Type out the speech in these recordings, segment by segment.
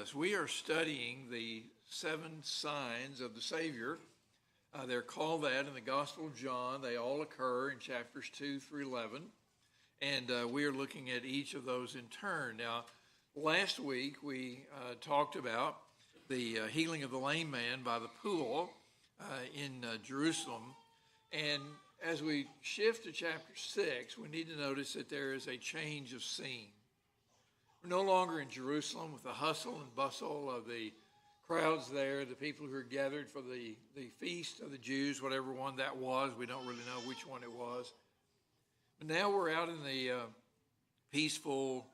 Yes, we are studying the 7 signs of the Savior. They're called that in the Gospel of John. They all occur in chapters 2 through 11. And we are looking at each of those in turn. Now, last week we talked about the healing of the lame man by the pool in Jerusalem. And as we shift to chapter 6, we need to notice that there is a change of scene. We're no longer in Jerusalem with the hustle and bustle of the crowds there, the people who are gathered for the feast of the Jews, whatever one that was. We don't really know which one it was. But now we're out in the peaceful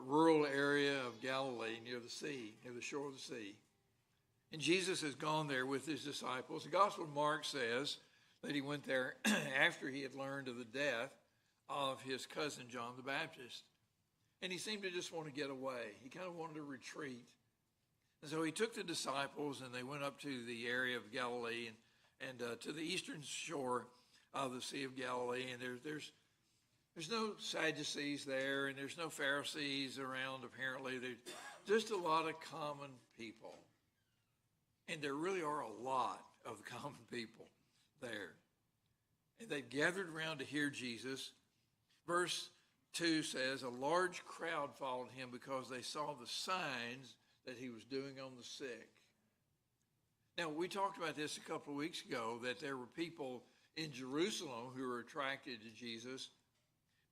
rural area of Galilee near the sea, near the shore of the sea. And Jesus has gone there with his disciples. The Gospel of Mark says that he went there after he had learned of the death of his cousin John the Baptist. And he seemed to just want to get away. He kind of wanted to retreat. And so he took the disciples and they went up to the area of Galilee and to the eastern shore of the Sea of Galilee. And there's no Sadducees there and there's no Pharisees around apparently. There's just a lot of common people. And there really are a lot of common people there. And they've gathered around to hear Jesus. Verse 2 says, a large crowd followed him because they saw the signs that he was doing on the sick. Now, we talked about this a couple of weeks ago, that there were people in Jerusalem who were attracted to Jesus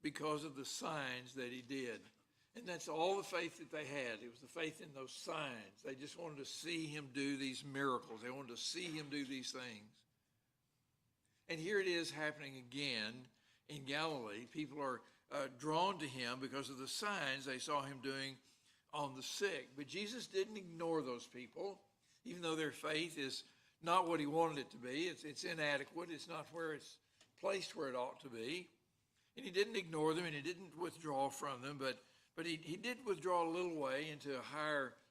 because of the signs that he did. And that's all the faith that they had. It was the faith in those signs. They just wanted to see him do these miracles. They wanted to see him do these things. And here it is happening again in Galilee. People are drawn to him because of the signs they saw him doing on the sick. But Jesus didn't ignore those people, even though their faith is not what he wanted it to be. It's inadequate. It's not where it's placed where it ought to be. And he didn't ignore them, and he didn't withdraw from them, but he did withdraw a little way into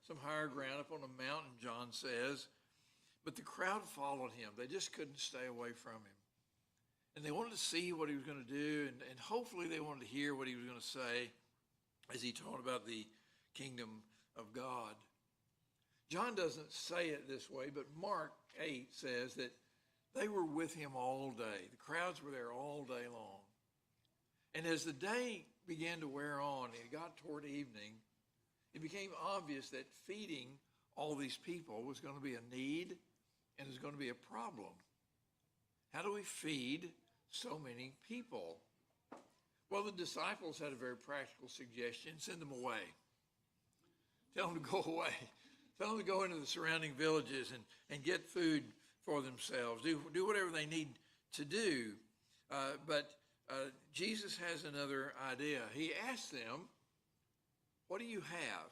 some higher ground up on a mountain, John says. But the crowd followed him. They just couldn't stay away from him. And they wanted to see what he was going to do, and hopefully they wanted to hear what he was going to say as he taught about the kingdom of God. John doesn't say it this way, but Mark 8 says that they were with him all day. The crowds were there all day long. And as the day began to wear on and it got toward evening, it became obvious that feeding all these people was going to be a need and was going to be a problem. How do we feed so many people? Well, the disciples had a very practical suggestion. Send them away. Tell them to go away. Tell them to go into the surrounding villages and get food for themselves. Do whatever they need to do. But Jesus has another idea. He asked them, what do you have?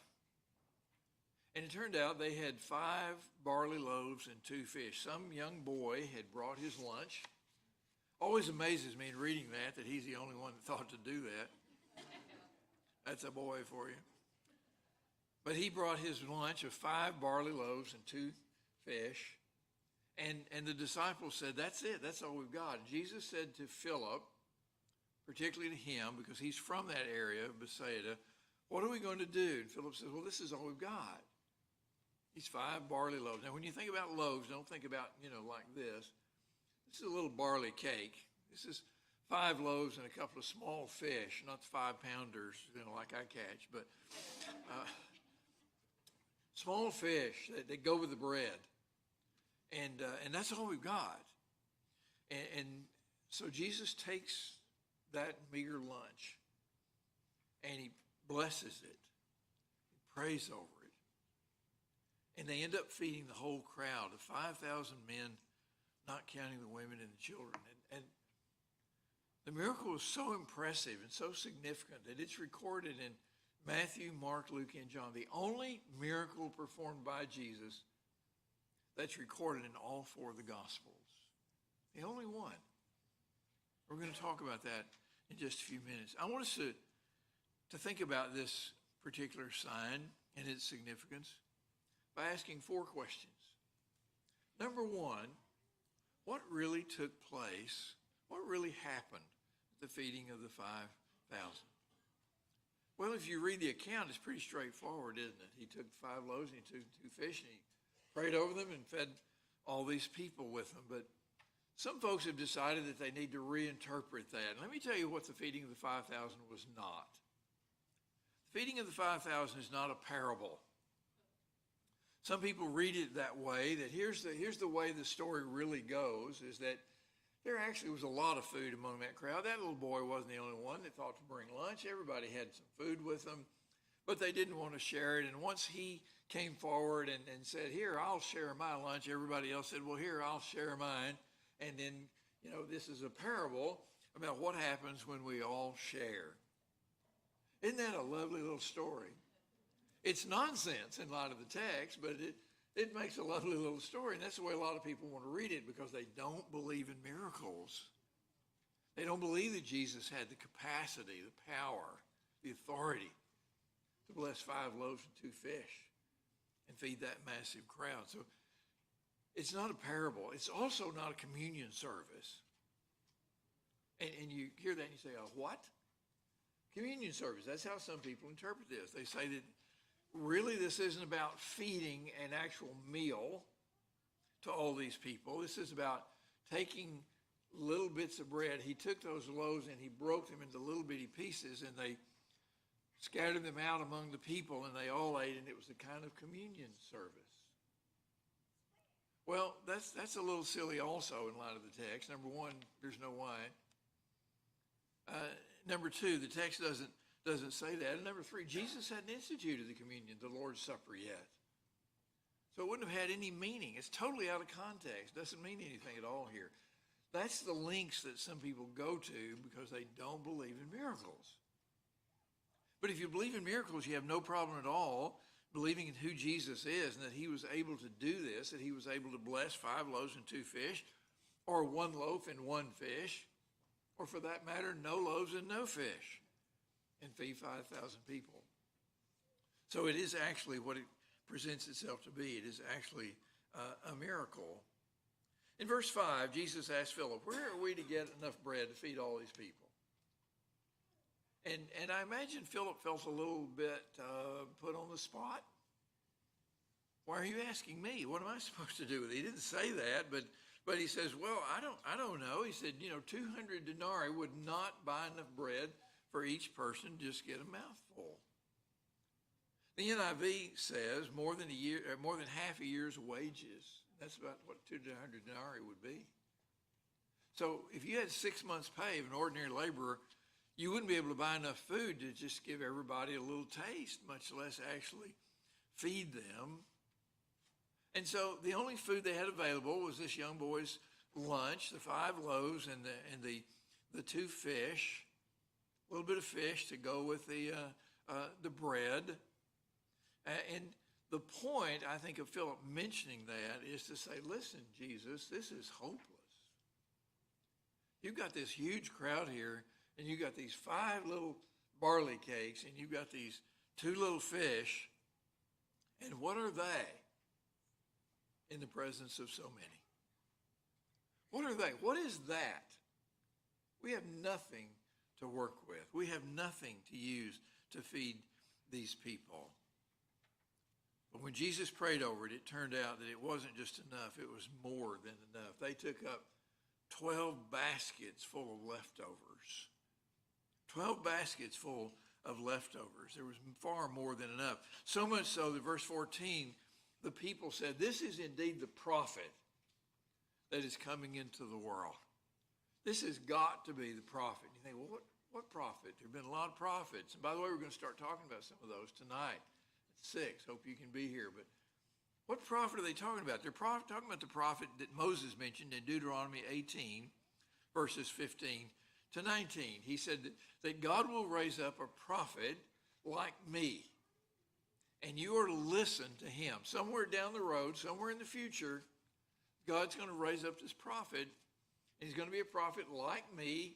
And it turned out they had 5 barley loaves and 2 fish. Some young boy had brought his lunch. Always amazes me in reading that he's the only one that thought to do that. That's a boy for you. But he brought his lunch of 5 barley loaves and 2 fish. And the disciples said, that's it. That's all we've got. And Jesus said to Philip, particularly to him, because he's from that area of Bethsaida, what are we going to do? And Philip says, well, this is all we've got. These 5 barley loaves. Now, when you think about loaves, don't think about, like this. This is a little barley cake. This is 5 loaves and a couple of small fish, not the 5-pounders, like I catch, but small fish that go with the bread. And that's all we've got. And so Jesus takes that meager lunch and he blesses it. He prays over it. And they end up feeding the whole crowd of 5,000 men, not counting the women and the children. And the miracle was so impressive and so significant that it's recorded in Matthew, Mark, Luke, and John. The only miracle performed by Jesus that's recorded in all 4 of the Gospels. The only one. We're going to talk about that in just a few minutes. I want us to think about this particular sign and its significance by asking 4 questions. Number 1, what really took place? What really happened at the feeding of the 5,000? Well, if you read the account, it's pretty straightforward, isn't it? He took 5 loaves and he took 2 fish and he prayed over them and fed all these people with them. But some folks have decided that they need to reinterpret that. And let me tell you what the feeding of the 5,000 was not. The feeding of the 5,000 is not a parable. Some people read it that way, that here's the way the story really goes, is that there actually was a lot of food among that crowd. That little boy wasn't the only one that thought to bring lunch. Everybody had some food with them, but they didn't want to share it. And once he came forward and said, here, I'll share my lunch, everybody else said, well, here, I'll share mine. And then, this is a parable about what happens when we all share. Isn't that a lovely little story? It's nonsense in light of the text, but it makes a lovely little story. And that's the way a lot of people want to read it, because they don't believe in miracles. They don't believe that Jesus had the capacity, the power, the authority to bless 5 loaves and 2 fish and feed that massive crowd. So it's not a parable. It's also not a communion service. And you hear that and you say, oh, what? Communion service. That's how some people interpret this. They say that really this isn't about feeding an actual meal to all these people. This is about taking little bits of bread. He took those loaves and he broke them into little bitty pieces, and they scattered them out among the people, and they all ate, and it was a kind of communion service. Well, that's a little silly also in light of the text. Number one, there's no wine. Number two, the text doesn't say that. And number three, Jesus hadn't instituted the communion, the Lord's Supper, yet. So it wouldn't have had any meaning. It's totally out of context. Doesn't mean anything at all here. That's the links that some people go to because they don't believe in miracles. But if you believe in miracles, you have no problem at all believing in who Jesus is and that he was able to do this, that he was able to bless 5 loaves and 2 fish, or 1 loaf and 1 fish, or for that matter, no loaves and no fish, and feed 5,000 people. So it is actually what it presents itself to be. It is actually a miracle. In verse 5, Jesus asked Philip, where are we to get enough bread to feed all these people? And I imagine Philip felt a little bit put on the spot. Why are you asking me? What am I supposed to do with it? He didn't say that, but he says, well, I don't know. He said, 200 denarii would not buy enough bread for each person to just get a mouthful. The NIV says more than half a year's wages. That's about what 200 denarii would be. So if you had 6 months' pay of an ordinary laborer, you wouldn't be able to buy enough food to just give everybody a little taste, much less actually feed them. And so the only food they had available was this young boy's lunch, the 5 loaves and the 2 fish, a little bit of fish to go with the bread. And the point, I think, of Philip mentioning that is to say, listen, Jesus, this is hopeless. You've got this huge crowd here, and you've got these 5 little barley cakes, and you've got these 2 little fish, and what are they in the presence of so many? What are they? What is that? We have nothing to work with. We have nothing to use to feed these people. But when Jesus prayed over it, it turned out that it wasn't just enough. It was more than enough. They took up 12 baskets full of leftovers. 12 baskets full of leftovers. There was far more than enough. So much so that verse 14, the people said, this is indeed the prophet that is coming into the world. This has got to be the prophet. You think, well, what prophet? There have been a lot of prophets. And by the way, we're going to start talking about some of those tonight at 6. Hope you can be here. But what prophet are they talking about? They're talking about the prophet that Moses mentioned in Deuteronomy 18, verses 15 to 19. He said that God will raise up a prophet like me, and you are to listen to him. Somewhere down the road, somewhere in the future, God's going to raise up this prophet, and he's going to be a prophet like me,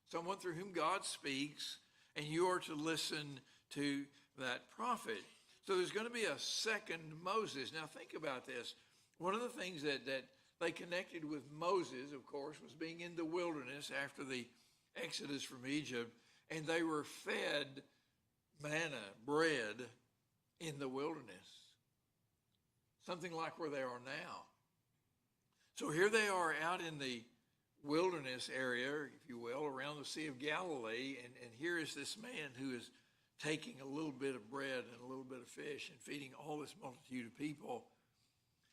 someone through whom God speaks, and you are to listen to that prophet. So there's going to be a second Moses. Now think about this. One of the things that they connected with Moses, of course, was being in the wilderness after the Exodus from Egypt, and they were fed manna, bread, in the wilderness. Something like where they are now. So here they are out in the wilderness area, if you will, around the Sea of Galilee, and here is this man who is taking a little bit of bread and a little bit of fish and feeding all this multitude of people.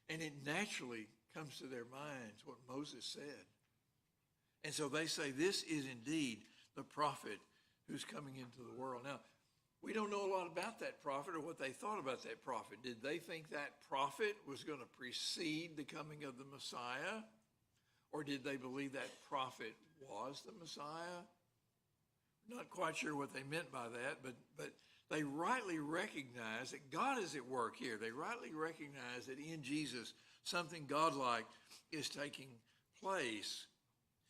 And it naturally comes to their minds what Moses said. And so they say, this is indeed the prophet who's coming into the world. Now, we don't know a lot about that prophet or what they thought about that prophet. Did they think that prophet was going to precede the coming of the Messiah? Or did they believe that prophet was the Messiah? Not quite sure what they meant by that, but they rightly recognize that God is at work here. They rightly recognize that in Jesus, something godlike is taking place.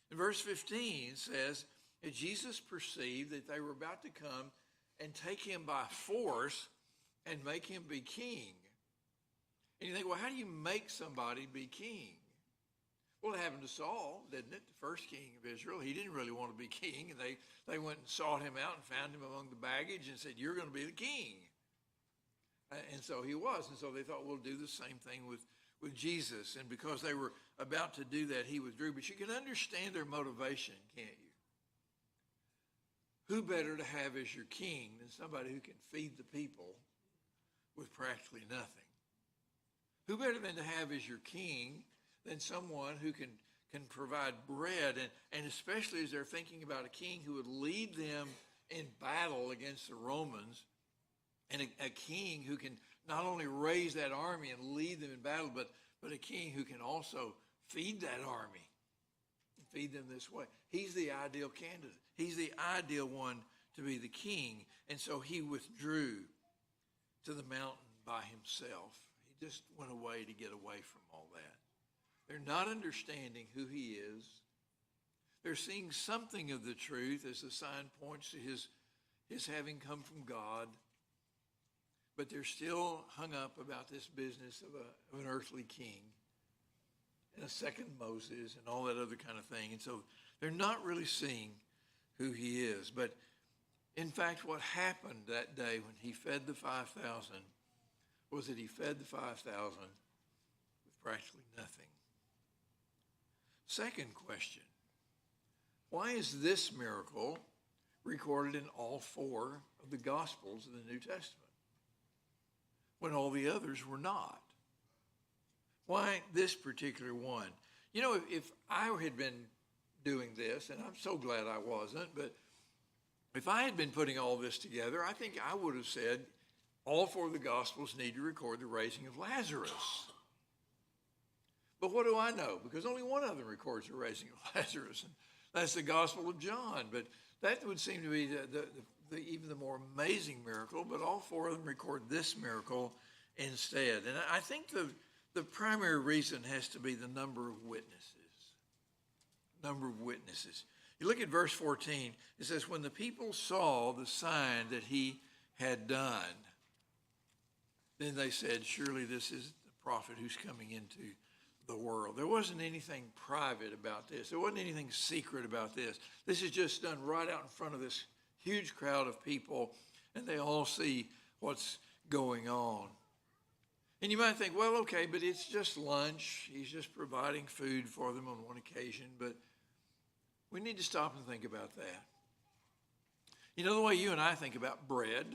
And verse 15 says that Jesus perceived that they were about to come and take him by force and make him be king. And you think, well, how do you make somebody be king? Well, it happened to Saul, didn't it? The first king of Israel. He didn't really want to be king, and they went and sought him out and found him among the baggage and said, you're going to be the king. And so he was. And so they thought, we'll do the same thing with Jesus. And because they were about to do that, he withdrew. But you can understand their motivation, can't you? Who better to have as your king than somebody who can feed the people with practically nothing? Who better than to have as your king than someone who can provide bread, and especially as they're thinking about a king who would lead them in battle against the Romans, and a king who can not only raise that army and lead them in battle, but a king who can also feed that army and feed them this way. He's the ideal candidate. He's the ideal one to be the king. And so he withdrew to the mountain by himself. He just went away to get away from all that. They're not understanding who he is. They're seeing something of the truth as the sign points to his having come from God. But they're still hung up about this business of an earthly king and a second Moses and all that other kind of thing. And so they're not really seeing who he is. But in fact, what happened that day when he fed the 5,000 was that he fed the 5,000 with practically nothing. Second question, why is this miracle recorded in all four of the Gospels of the New Testament when all the others were not? Why this particular one? You know, if I had been doing this, and I'm so glad I wasn't, but if I had been putting all this together, I think I would have said all four of the Gospels need to record the raising of Lazarus. But what do I know? Because only one of them records the raising of Lazarus, and that's the Gospel of John. But that would seem to be even the more amazing miracle, but all four of them record this miracle instead. And I think the primary reason has to be the number of witnesses. Number of witnesses. You look at verse 14, it says, when the people saw the sign that he had done, then they said, surely this is the prophet who's coming into the world. There wasn't anything private about this. There wasn't anything secret about this. This is just done right out in front of this huge crowd of people, and they all see what's going on. And you might think, well, okay, but it's just lunch. He's just providing food for them on one occasion. But we need to stop and think about that. You know, the way you and I think about bread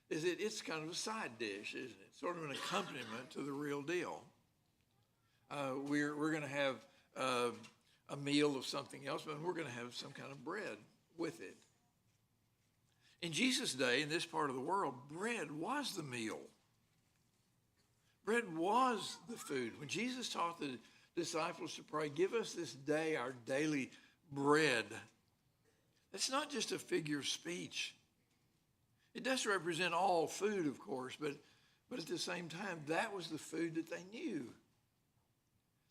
is that it's kind of a side dish, isn't it? Sort of an accompaniment to the real deal. We're going to have a meal of something else, but we're going to have some kind of bread with it. In Jesus' day, in this part of the world, bread was the meal. Bread was the food. When Jesus taught the disciples to pray, give us this day our daily bread, that's not just a figure of speech. It does represent all food, of course, but at the same time, that was the food that they knew.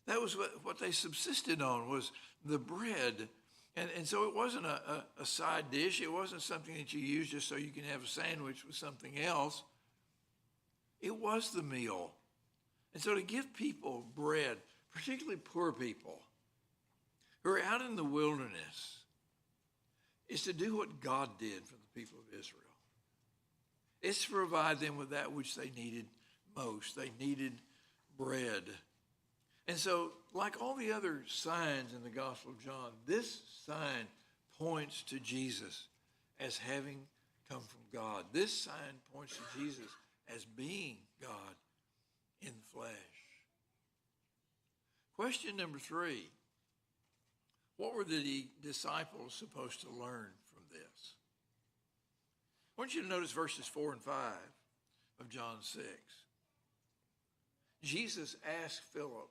That was what they subsisted on, was the bread. And so it wasn't a side dish. It wasn't something that you use just so you can have a sandwich with something else. It was the meal. And so to give people bread, particularly poor people who are out in the wilderness, is to do what God did for the people of Israel. It's to provide them with that which they needed most. They needed bread. And so, like all the other signs in the Gospel of John, this sign points to Jesus as having come from God. This sign points to Jesus as being God in the flesh. Question number 3. What were the disciples supposed to learn from this? I want you to notice verses 4 and 5 of John 6. Jesus asked Philip,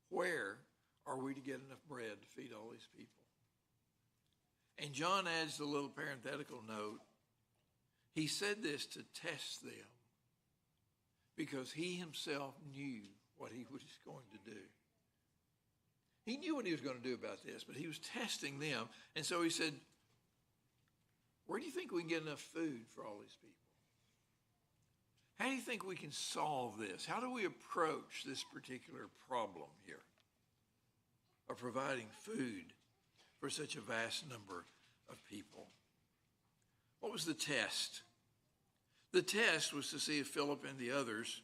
where are we to get enough bread to feed all these people? And John adds the little parenthetical note. He said this to test them because he himself knew what he was going to do. He knew what he was going to do about this, but he was testing them. And so he said, where do you think we can get enough food for all these people? How do you think we can solve this? How do we approach this particular problem here of providing food for such a vast number of people? What was the test? The test was to see if Philip and the others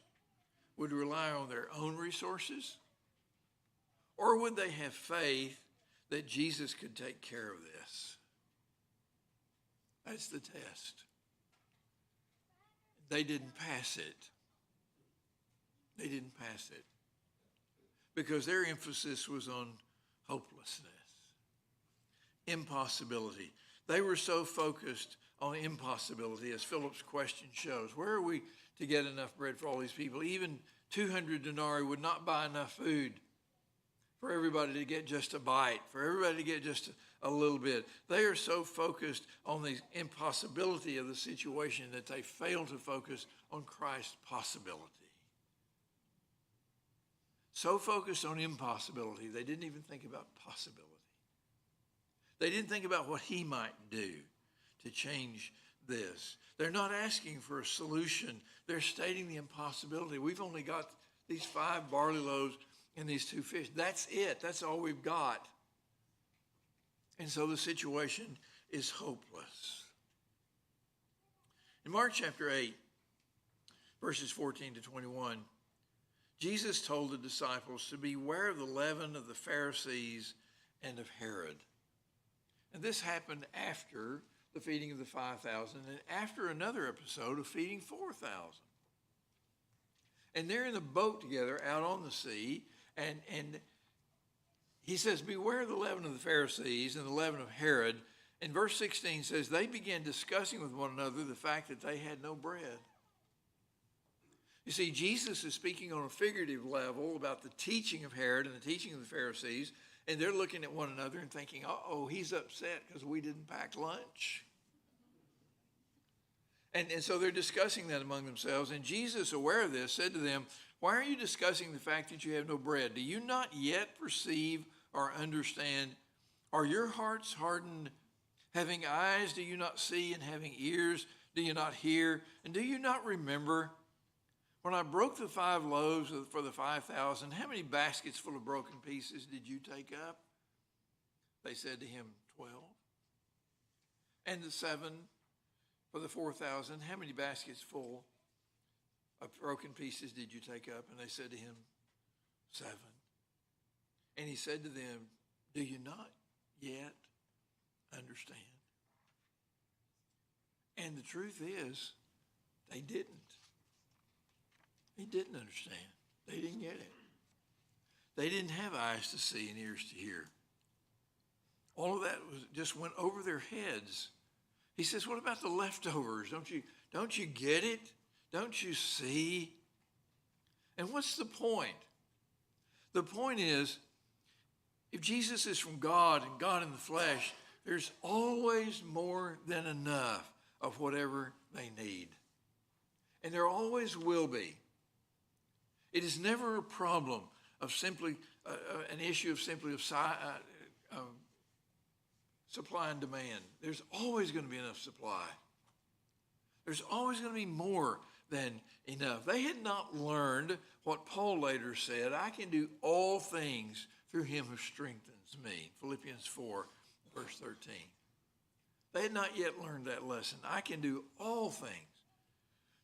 would rely on their own resources, or would they have faith that Jesus could take care of this? That's the test. They didn't pass it. They didn't pass it because their emphasis was on hopelessness, impossibility. They were so focused on impossibility, as Philip's question shows. Where are we to get enough bread for all these people? Even 200 denarii would not buy enough food for everybody to get just a bite, for everybody to get just a little bit. They are so focused on the impossibility of the situation that they fail to focus on Christ's possibility. So focused on impossibility, they didn't even think about possibility. They didn't think about what he might do to change this. They're not asking for a solution. They're stating the impossibility. We've only got these 5 barley loaves and these 2 fish. That's it. That's all we've got. And so the situation is hopeless. In Mark chapter 8, verses 14 to 21, Jesus told the disciples to beware of the leaven of the Pharisees and of Herod. And this happened after the feeding of the 5,000 and after another episode of feeding 4,000. And they're in a boat together out on the sea, and he says, beware the leaven of the Pharisees and the leaven of Herod. And verse 16 says, they began discussing with one another the fact that they had no bread. You see, Jesus is speaking on a figurative level about the teaching of Herod and the teaching of the Pharisees, and they're looking at one another and thinking, uh-oh, he's upset because we didn't pack lunch. And so they're discussing that among themselves. And Jesus, aware of this, said to them, why are you discussing the fact that you have no bread? Do you not yet perceive or understand? Are your hearts hardened? Having eyes, do you not see? And having ears, do you not hear? And do you not remember? When I broke the 5 loaves for the 5,000, how many baskets full of broken pieces did you take up? They said to him, 12. And the 7 for the 4,000, how many baskets full of broken pieces did you take up? And they said to him, 7. And he said to them, do you not yet understand? And the truth is, they didn't. They didn't understand. They didn't get it. They didn't have eyes to see and ears to hear. All of that just went over their heads. He says, what about the leftovers? Don't you get it? Don't you see? And what's the point? The point is, if Jesus is from God and God in the flesh, there's always more than enough of whatever they need. And there always will be. It is never a problem of simply an issue of simply of supply and demand. There's always going to be enough supply. There's always going to be more than enough. They had not learned what Paul later said, I can do all things through him who strengthens me. Philippians 4, verse 13. They had not yet learned that lesson. I can do all things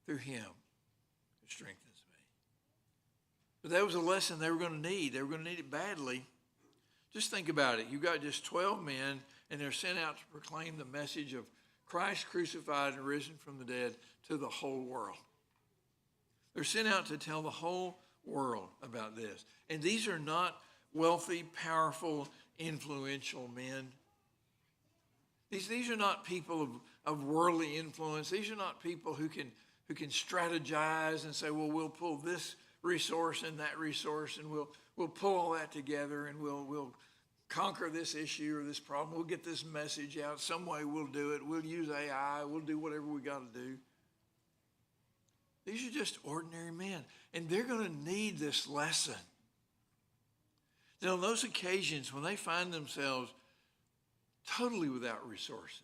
through him who strengthens me. But that was a lesson they were going to need. They were going to need it badly. Just think about it. You've got just 12 men, and they're sent out to proclaim the message of Christ crucified and risen from the dead to the whole world. They're sent out to tell the whole world about this. And these are not wealthy, powerful, influential men. These are not people of worldly influence. These are not people who can strategize and say, well, we'll pull this resource and that resource, and we'll pull all that together, and we'll conquer this issue or this problem. We'll get this message out. Some way we'll do it. We'll use AI. We'll do whatever we got to do. These are just ordinary men, and they're going to need this lesson. And on those occasions when they find themselves totally without resources,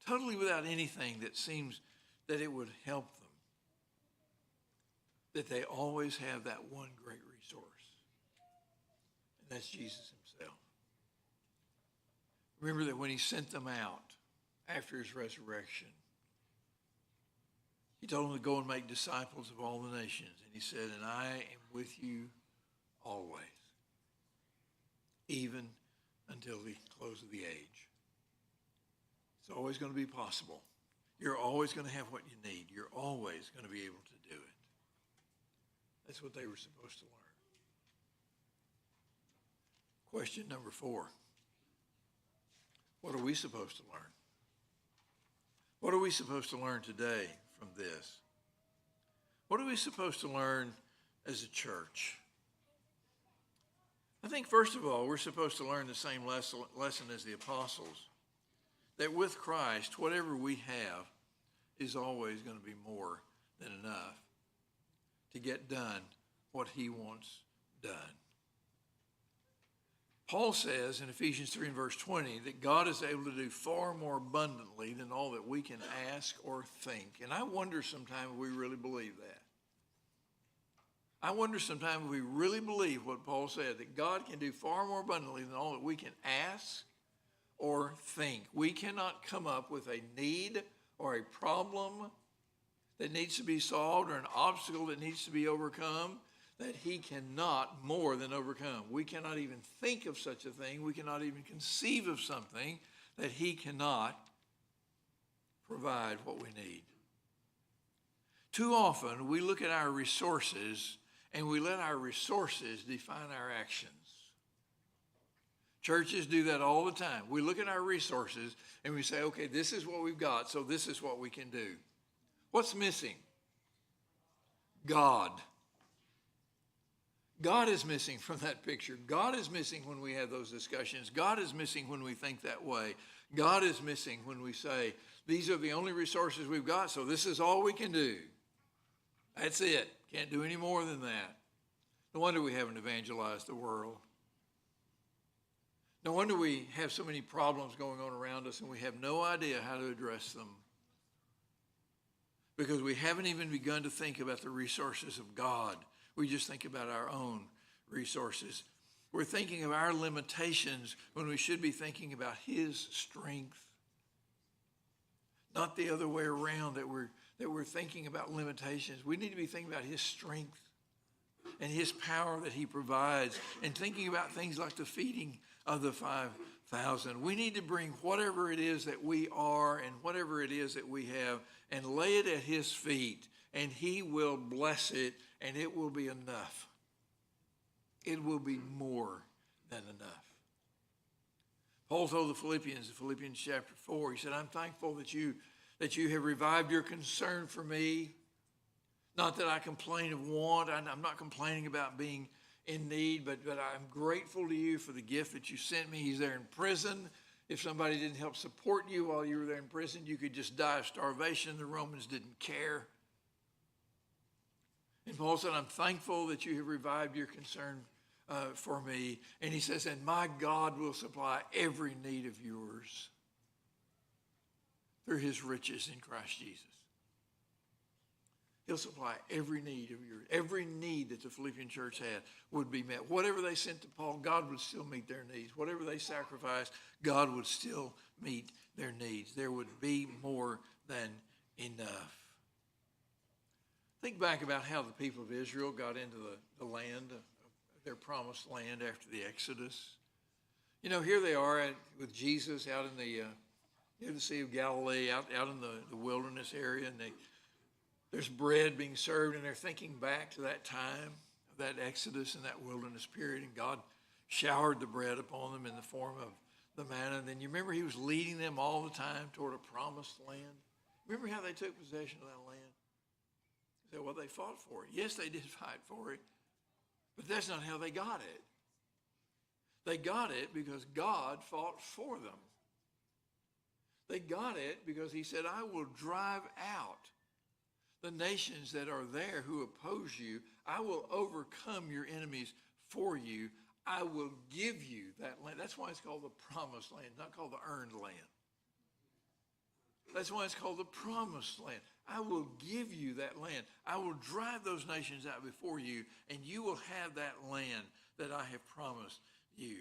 totally without anything that seems that it would help them, that they always have that one great resource, and that's Jesus himself. Remember that when he sent them out after his resurrection, he told them to go and make disciples of all the nations. And he said, and I am with you always, even until the close of the age. It's always going to be possible. You're always going to have what you need. You're always going to be able to do it. That's what they were supposed to learn. Question number 4. What are we supposed to learn? What are we supposed to learn today from this? What are we supposed to learn as a church? I think, first of all, we're supposed to learn the same lesson as the apostles, that with Christ, whatever we have is always going to be more than enough to get done what he wants done. Paul says in Ephesians 3 and verse 20 that God is able to do far more abundantly than all that we can ask or think. And I wonder sometimes if we really believe that. I wonder sometimes if we really believe what Paul said, that God can do far more abundantly than all that we can ask or think. We cannot come up with a need or a problem that needs to be solved or an obstacle that needs to be overcome that he cannot more than overcome. We cannot even think of such a thing. We cannot even conceive of something that he cannot provide what we need. Too often we look at our resources and we let our resources define our actions. Churches do that all the time. We look at our resources and we say, okay, this is what we've got, so this is what we can do. What's missing? God. God is missing from that picture. God is missing when we have those discussions. God is missing when we think that way. God is missing when we say, these are the only resources we've got, so this is all we can do. That's it. Can't do any more than that. No wonder we haven't evangelized the world. No wonder we have so many problems going on around us and we have no idea how to address them. Because we haven't even begun to think about the resources of God. We just think about our own resources. We're thinking of our limitations when we should be thinking about his strength. Not the other way around, that we're thinking about limitations. We need to be thinking about his strength and his power that he provides, and thinking about things like the feeding of the 5,000. We need to bring whatever it is that we are and whatever it is that we have and lay it at his feet, and he will bless it, and it will be enough. It will be more than enough. Paul told the Philippians in Philippians chapter 4, he said, I'm thankful that you have revived your concern for me. Not that I complain of want. I'm not complaining about being in need, but I'm grateful to you for the gift that you sent me. He's there in prison. If somebody didn't help support you while you were there in prison, you could just die of starvation. The Romans didn't care. And Paul said, I'm thankful that you have revived your concern for me. And he says, and my God will supply every need of yours through his riches in Christ Jesus. He'll supply every need of yours. Every need that the Philippian church had would be met. Whatever they sent to Paul, God would still meet their needs. Whatever they sacrificed, God would still meet their needs. There would be more than enough. Think back about how the people of Israel got into the land, their promised land after the Exodus. You know, here they are with Jesus out in near the Sea of Galilee, out in the wilderness area, and there's bread being served, and they're thinking back to that time, that Exodus and that wilderness period, and God showered the bread upon them in the form of the manna. And then you remember he was leading them all the time toward a promised land. Remember how they took possession of that land? You say, well, they fought for it. Yes, they did fight for it, but that's not how they got it. They got it because God fought for them. They got it because he said, I will drive out the nations that are there who oppose you. I will overcome your enemies for you. I will give you that land. That's why it's called the promised land, not called the earned land. That's why it's called the promised land. I will give you that land. I will drive those nations out before you, and you will have that land that I have promised you.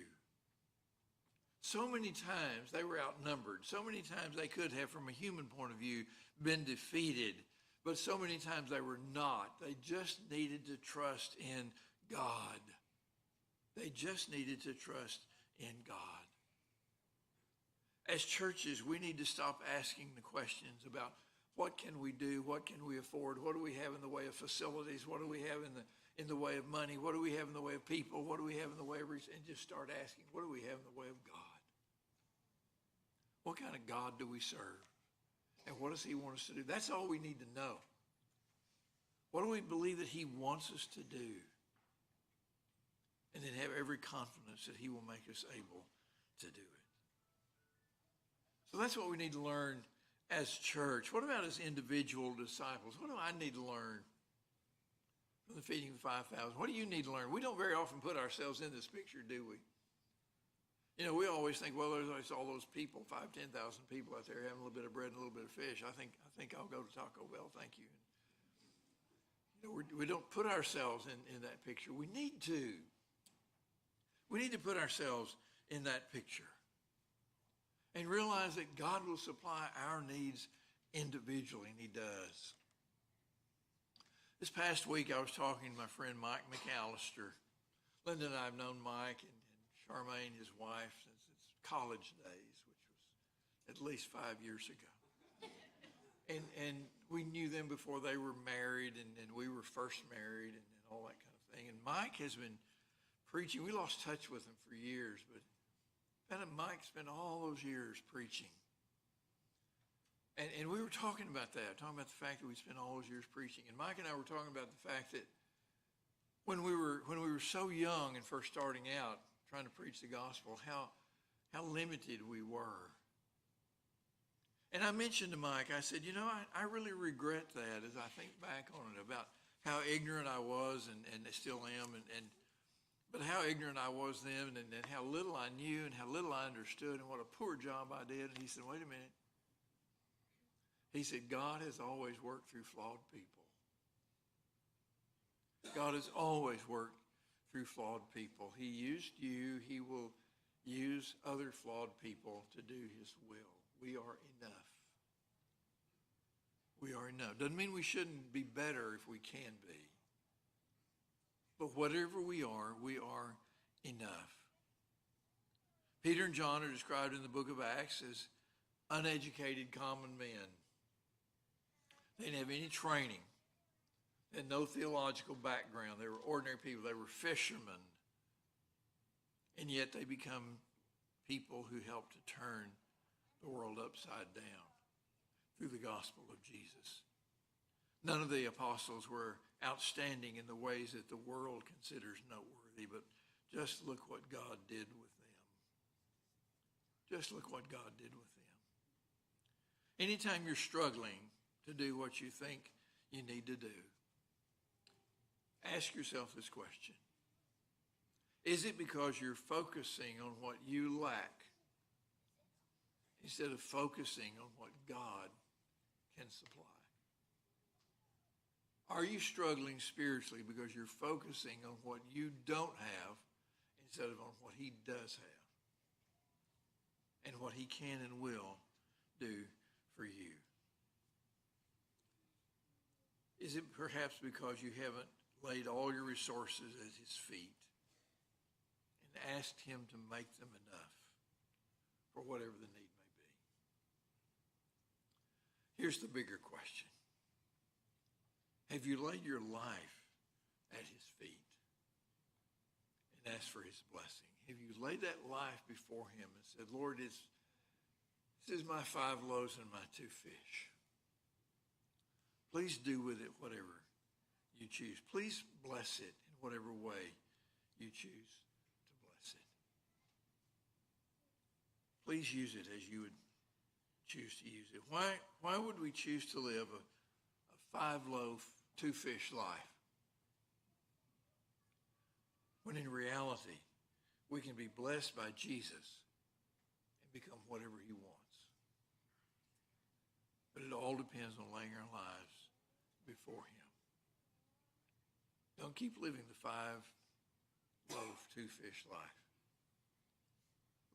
So many times they were outnumbered. So many times they could have, from a human point of view, been defeated. But so many times they were not. They just needed to trust in God. They just needed to trust in God. As churches, we need to stop asking the questions about what can we do, what can we afford, what do we have in the way of facilities, what do we have in the way of money, what do we have in the way of people, what do we have in the way of resources, and just start asking, what do we have in the way of God? What kind of God do we serve? And what does he want us to do? That's all we need to know. What do we believe that he wants us to do? And then have every confidence that he will make us able to do it. So that's what we need to learn as church. What about as individual disciples? What do I need to learn from the feeding of the 5,000? What do you need to learn? We don't very often put ourselves in this picture, do we? You know, we always think, well, there's all those people, 5,000, 10,000 people out there having a little bit of bread and a little bit of fish. I think I'll go to Taco Bell, thank you. You know, we don't put ourselves in that picture. We need to. We need to put ourselves in that picture and realize that God will supply our needs individually, and he does. This past week, I was talking to my friend Mike McAllister. Linda and I have known Mike and Charmaine, his wife, since its college days, which was at least 5 years ago. And we knew them before they were married, and we were first married, and all that kind of thing. And Mike has been preaching. We lost touch with him for years, but Mike spent all those years preaching. And we were talking about that, talking about the fact that we spent all those years preaching. And Mike and I were talking about the fact that when we were so young and first starting out trying to preach the gospel, how limited we were. And I mentioned to Mike, I said, you know, I really regret that as I think back on it, about how ignorant I was and I still am, but how ignorant I was then, and how little I knew and how little I understood and what a poor job I did. And he said, wait a minute. He said, God has always worked through flawed people. God has always worked through flawed people. He used you. He will use other flawed people to do his will. We are enough. We are enough. Doesn't mean we shouldn't be better if we can be. But whatever we are enough. Peter and John are described in the book of Acts as uneducated common men. They didn't have any training. They had no theological background. They were ordinary people. They were fishermen. And yet they become people who help to turn the world upside down through the gospel of Jesus. None of the apostles were outstanding in the ways that the world considers noteworthy, but just look what God did with them. Just look what God did with them. Anytime you're struggling to do what you think you need to do, ask yourself this question. Is it because you're focusing on what you lack instead of focusing on what God can supply? Are you struggling spiritually because you're focusing on what you don't have instead of on what he does have and what he can and will do for you? Is it perhaps because you haven't laid all your resources at his feet and asked him to make them enough for whatever the need may be? Here's the bigger question. Have you laid your life at his feet and asked for his blessing? Have you laid that life before him and said, Lord, this is my 5 loaves and my 2 fish. Please do with it whatever you choose. Please bless it in whatever way you choose to bless it. Please use it as you would choose to use it. Why would we choose to live a 5-loaf, 2-fish life when in reality we can be blessed by Jesus and become whatever he wants? But it all depends on laying our lives before him. Don't keep living the 5-loaf, 2-fish life.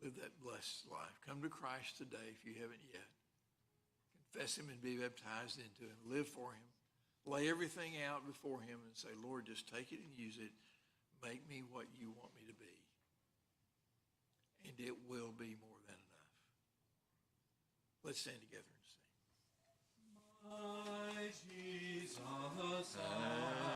Live that blessed life. Come to Christ today if you haven't yet. Confess him and be baptized into him. Live for him. Lay everything out before him and say, Lord, just take it and use it. Make me what you want me to be. And it will be more than enough. Let's stand together and sing. My Jesus,